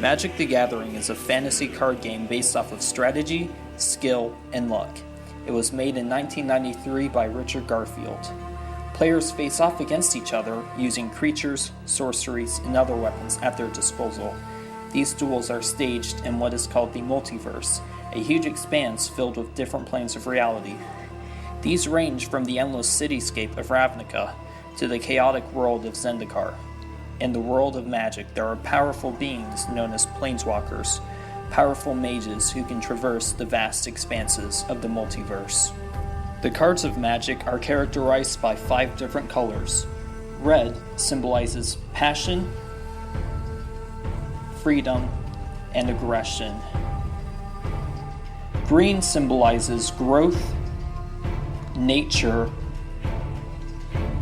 Magic the Gathering is a fantasy card game based off of strategy, skill, and luck. It was made in 1993 by Richard Garfield. Players face off against each other using creatures, sorceries, and other weapons at their disposal. These duels are staged in what is called the multiverse, a huge expanse filled with different planes of reality. These range from the endless cityscape of Ravnica to the chaotic world of Zendikar. In the world of magic, there are powerful beings known as planeswalkers, powerful mages who can traverse the vast expanses of the multiverse. The cards of Magic are characterized by 5 different colors. Red symbolizes passion, freedom, and aggression. Green symbolizes growth, nature,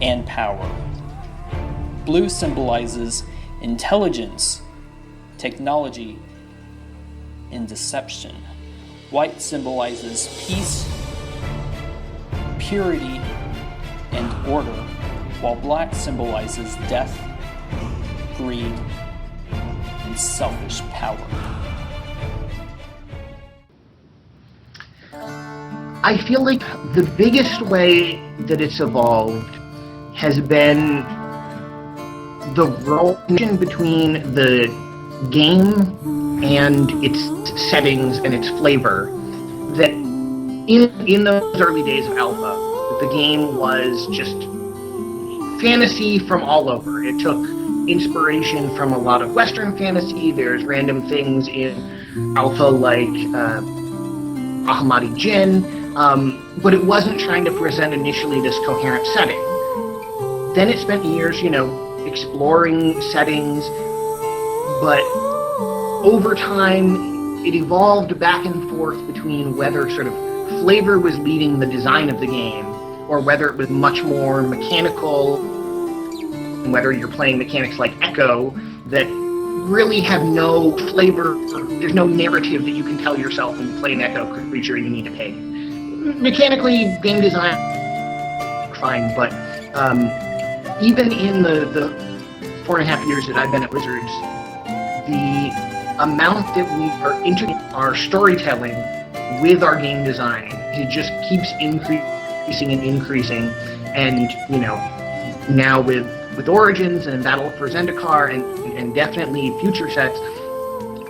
and power. Blue symbolizes intelligence, technology, and deception. White symbolizes peace, purity, and order, while black symbolizes death, greed, and selfish power. I feel like the biggest way that it's evolved has been the relation between the game and its settings and its flavor. That in those early days of Alpha, the game was just fantasy from all over. It took inspiration from a lot of Western fantasy. There's random things in Alpha like Ahmadi Jinn, but it wasn't trying to present initially this coherent setting. Then it spent years, exploring settings, but over time it evolved back and forth between whether sort of flavor was leading the design of the game or whether it was much more mechanical, whether you're playing mechanics like Echo that really have no flavor. There's no narrative that you can tell yourself when you play an Echo creature you need to pay. Mechanically, game design, fine, but even in the 4.5 years that I've been at Wizards, the amount that we are integrating our storytelling with our game design, it just keeps increasing and increasing. And now with Origins and Battle for Zendikar and definitely future sets,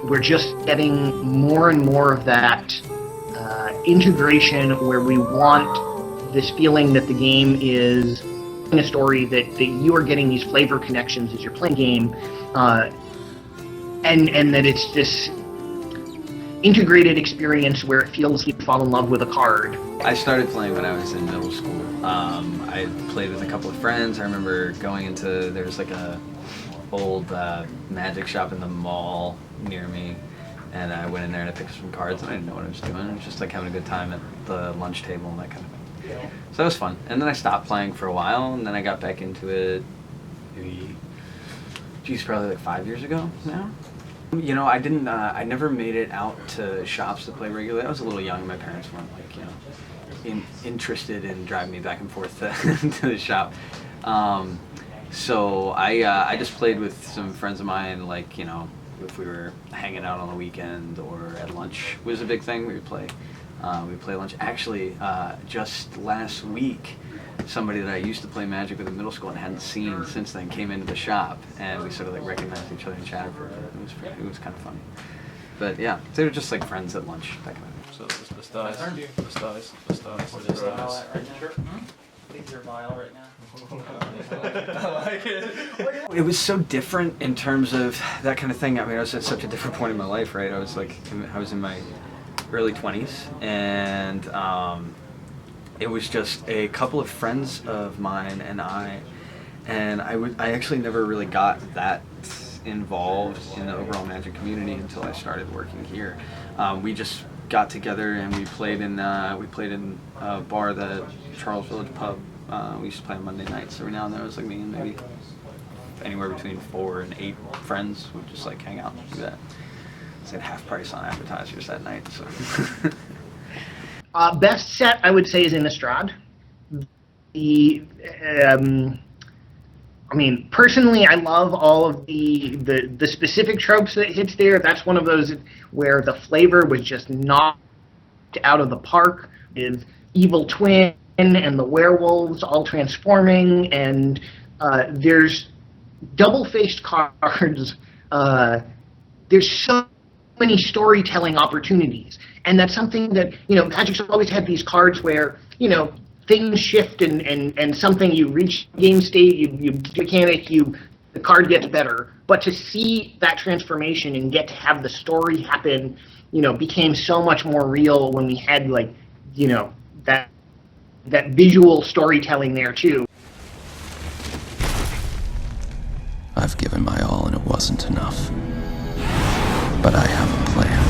we're just getting more and more of that integration where we want this feeling that the game is a story, that you are getting these flavor connections as you're playing game, and that it's this integrated experience where it feels like you fall in love with a card. I started playing when I was in middle school. I played with a couple of friends. I remember going into, there was like a old magic shop in the mall near me, and I went in there and I picked up some cards and I didn't know what I was doing. It was just like having a good time at the lunch table and that kind of thing. So that was fun. And then I stopped playing for a while, and then I got back into it maybe, probably like 5 years ago now. I never made it out to shops to play regularly. I was a little young. My parents weren't interested in driving me back and forth to the shop. So I just played with some friends of mine, if we were hanging out on the weekend or at lunch was a big thing. We would play lunch. Actually, just last week, somebody that I used to play Magic with in middle school and hadn't seen since then came into the shop, and we sort of recognized each other and chatted for a bit. It was kind of funny. But yeah, they were just like friends at lunch, that kind of thing. So the stars. Leave your vial right now. I like it. It was so different in terms of that kind of thing. I mean, I was at such a different point in my life, right? I was in my early 20s, and it was just a couple of friends of mine and I actually never really got that involved in the overall Magic community until I started working here. We just got together and we played in a bar, the Charles Village Pub. We used to play on Monday nights. Every now and then it was like me and maybe anywhere between 4 and 8 friends would just hang out and do that. It's at half price on appetizers that night. So. Best set, I would say, is Innistrad. I mean, personally, I love all of the specific tropes that hits there. That's one of those where the flavor was just knocked out of the park, with evil twin and the werewolves all transforming, and there's double-faced cards. There's so many storytelling opportunities, and that's something that, Magic's always had these cards where, things shift and something, you reach game state, you mechanic, the card gets better. But to see that transformation and get to have the story happen, became so much more real when we had that visual storytelling there too. I've given my all and it wasn't enough. But I have a plan.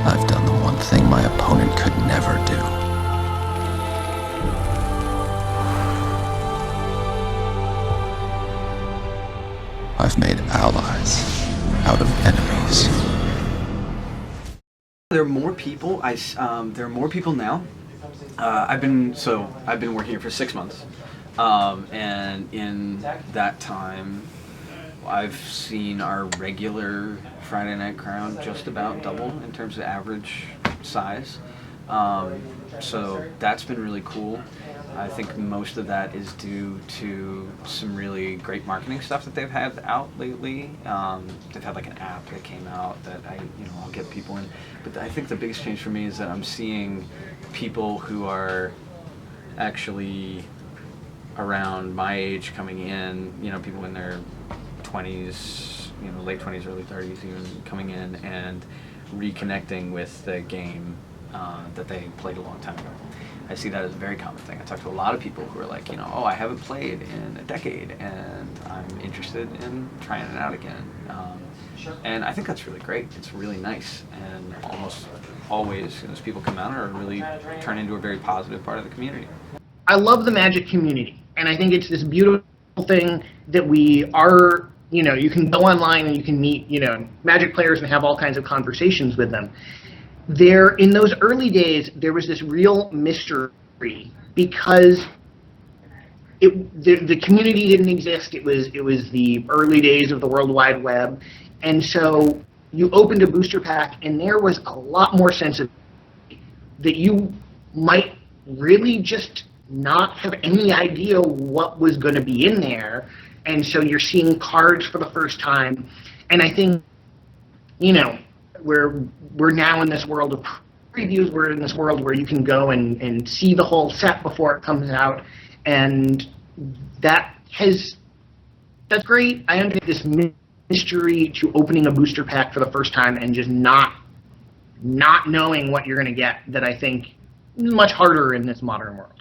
I've done the one thing my opponent could never do. I've made allies out of enemies. There are more people. There are more people now. I've been working here for 6 months, and in that time, I've seen our regular Friday night crowd just about double in terms of average size. So that's been really cool. I think most of that is due to some really great marketing stuff that they've had out lately. They've had like an app that came out that I'll get people in. But I think the biggest change for me is that I'm seeing people who are actually around my age coming in, people in their 20s, late 20s, early 30s even, coming in and reconnecting with the game that they played a long time ago. I see that as a very common thing. I talk to a lot of people who are like, I haven't played in a decade and I'm interested in trying it out again. And I think that's really great. It's really nice. And almost always, those people come out or really turn into a very positive part of the community. I love the Magic community, and I think it's this beautiful thing that we are, you can go online and you can meet, Magic players and have all kinds of conversations with them. In those early days, there was this real mystery because the community didn't exist. It was the early days of the World Wide Web, and so you opened a booster pack, and there was a lot more sense of that you might really just not have any idea what was going to be in there, and so you're seeing cards for the first time, and I think, we're now in this world of previews. We're in this world where you can go and see the whole set before it comes out, and that's great. I understand this mystery to opening a booster pack for the first time and just not knowing what you're going to get, that I think is much harder in this modern world.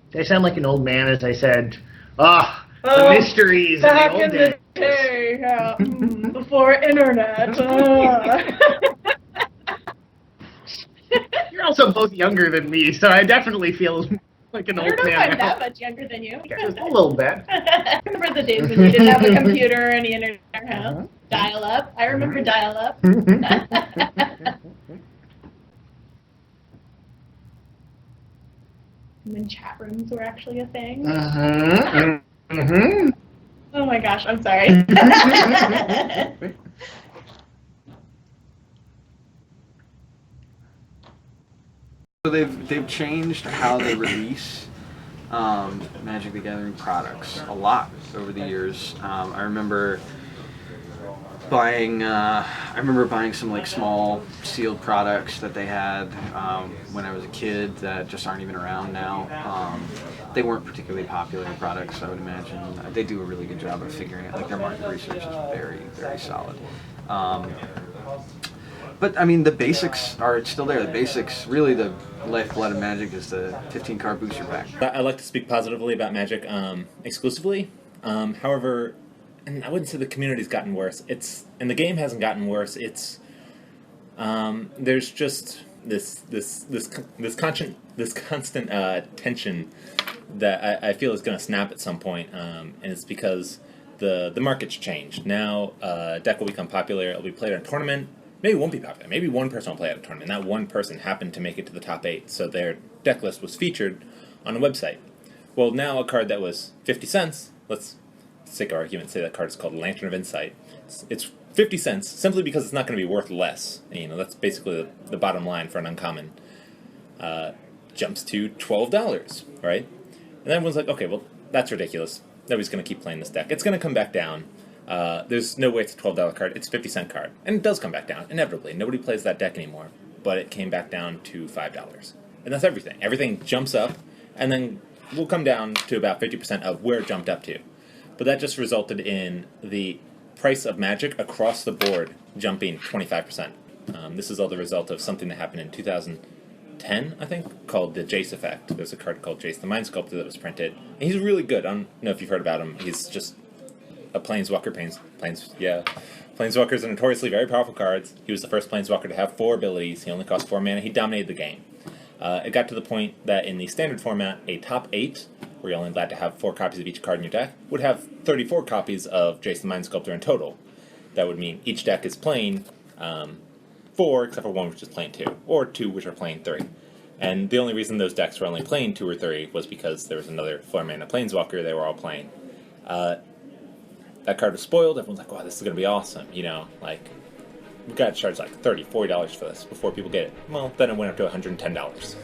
Did I sound like an old man as I said, the mysteries back in the old in the days? day, before internet. You're also both younger than me, so I definitely feel like an I old don't know if man. I'm that much younger than you. Just a little bit. I remember the days when you didn't have a computer or any internet in our house. Dial-up. I remember dial-up. When chat rooms were actually a thing. Oh my gosh, I'm sorry. So they've changed how they release Magic the Gathering products a lot over the years. I remember buying some like small sealed products that they had when I was a kid that just aren't even around now. They weren't particularly popular products, I would imagine. They do a really good job of figuring it. Like their market research is very, very solid. But I mean, the basics are still there. The basics, really, the lifeblood of Magic is the 15-card booster pack. I like to speak positively about Magic exclusively. However, and I wouldn't say the community's gotten worse. And the game hasn't gotten worse. It's there's just this constant tension that I feel is going to snap at some point, and it's because the market's changed. Now, deck will become popular. It'll be played in a tournament, maybe it won't be popular. Maybe one person will play at a tournament, and that one person happened to make it to the top 8, so their deck list was featured on a website. Well, now a card that was 50 cents, let's take an argument, say that card is called Lantern of Insight. It's 50 cents simply because it's not going to be worth less. And, that's basically the bottom line for an uncommon. Jumps to $12, right? And everyone's like, okay, well, that's ridiculous. Nobody's going to keep playing this deck. It's going to come back down. There's no way it's a $12 card. It's a 50-cent card. And it does come back down, inevitably. Nobody plays that deck anymore. But it came back down to $5. And that's everything. Everything jumps up, and then will come down to about 50% of where it jumped up to. But that just resulted in the price of Magic across the board jumping 25%. This is all the result of something that happened in 2010, I think, called the Jace effect. There's a card called Jace the Mind Sculptor that was printed. And he's really good. I don't know if you've heard about him. He's just a Planeswalker. Planeswalkers are notoriously very powerful cards. He was the first Planeswalker to have 4 abilities. He only cost 4 mana. He dominated the game. It got to the point that in the standard format, a top 8, where you're only allowed to have 4 copies of each card in your deck, would have 34 copies of Jace the Mind Sculptor in total. That would mean each deck is playing 4, except for 1 which is playing 2, or 2 which are playing 3. And the only reason those decks were only playing 2 or 3 was because there was another 4-mana Planeswalker they were all playing. That card was spoiled. Everyone's like, wow, this is going to be awesome. We've got to charge like $30, $40 for this before people get it. Well, then it went up to $110.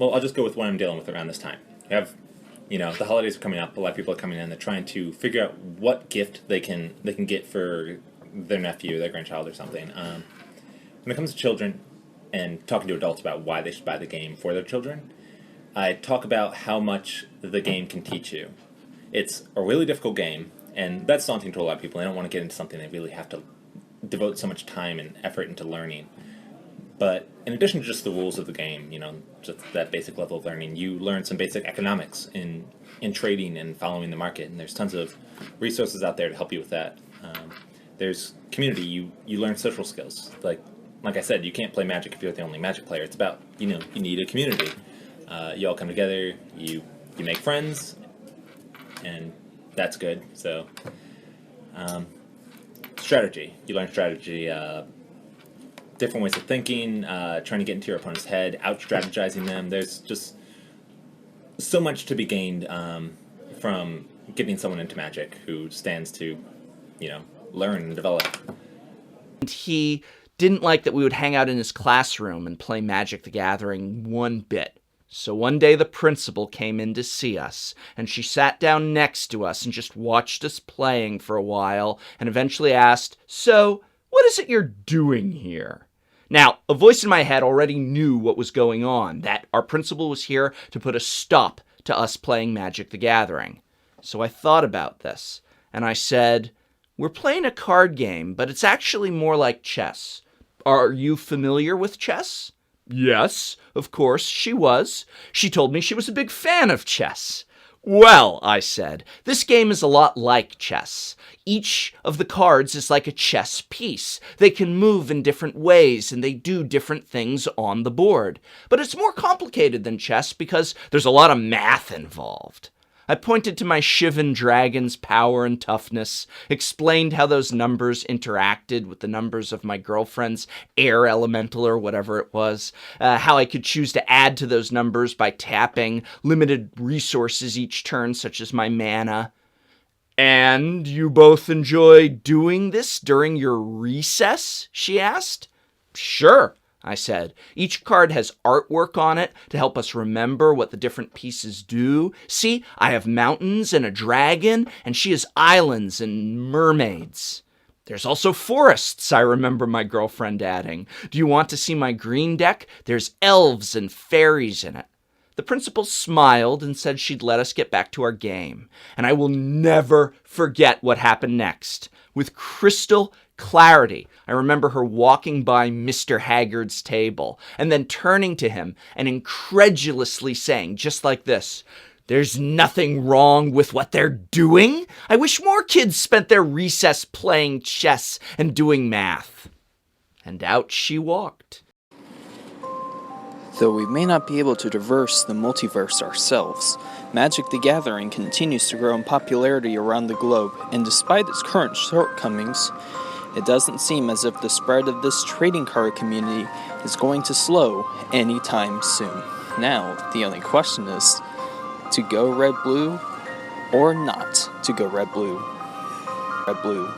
I'll just go with what I'm dealing with around this time. We have, the holidays are coming up. A lot of people are coming in. They're trying to figure out what gift they can get for their nephew, their grandchild, or something. When it comes to children and talking to adults about why they should buy the game for their children, I talk about how much the game can teach you. It's a really difficult game, and that's daunting to a lot of people. They don't want to get into something they really have to devote so much time and effort into learning. But in addition to just the rules of the game, just that basic level of learning, you learn some basic economics in trading and following the market. And there's tons of resources out there to help you with that. There's community. You learn social skills. Like I said, you can't play Magic if you're the only Magic player. It's about, you need a community. You all come together, you make friends, and that's good. So, strategy. You learn strategy, different ways of thinking, trying to get into your opponent's head, out-strategizing them. There's just so much to be gained from getting someone into Magic who stands to, learn and develop. And he didn't like that we would hang out in his classroom and play Magic the Gathering one bit. So one day the principal came in to see us, and she sat down next to us and just watched us playing for a while, and eventually asked, "So, what is it you're doing here?" Now, a voice in my head already knew what was going on, that our principal was here to put a stop to us playing Magic the Gathering. So I thought about this, and I said, "We're playing a card game, but it's actually more like chess. Are you familiar with chess?" Yes, of course, she was. She told me she was a big fan of chess. Well, I said, this game is a lot like chess. Each of the cards is like a chess piece. They can move in different ways, and they do different things on the board. But it's more complicated than chess because there's a lot of math involved. I pointed to my Shivan dragon's power and toughness, explained how those numbers interacted with the numbers of my girlfriend's air elemental or whatever it was, how I could choose to add to those numbers by tapping limited resources each turn, such as my mana. "And you both enjoy doing this during your recess?" she asked. "Sure," I said. "Each card has artwork on it to help us remember what the different pieces do. See, I have mountains and a dragon, and she has islands and mermaids. There's also forests," I remember my girlfriend adding. "Do you want to see my green deck? There's elves and fairies in it." The principal smiled and said she'd let us get back to our game. And I will never forget what happened next. With crystal clarity, I remember her walking by Mr. Haggard's table and then turning to him and incredulously saying, just like this, "There's nothing wrong with what they're doing. I wish more kids spent their recess playing chess and doing math." And out she walked. Though we may not be able to traverse the multiverse ourselves, Magic the Gathering continues to grow in popularity around the globe, and despite its current shortcomings, it doesn't seem as if the spread of this trading card community is going to slow anytime soon. Now, the only question is, to go red-blue or not to go red-blue? Red-blue.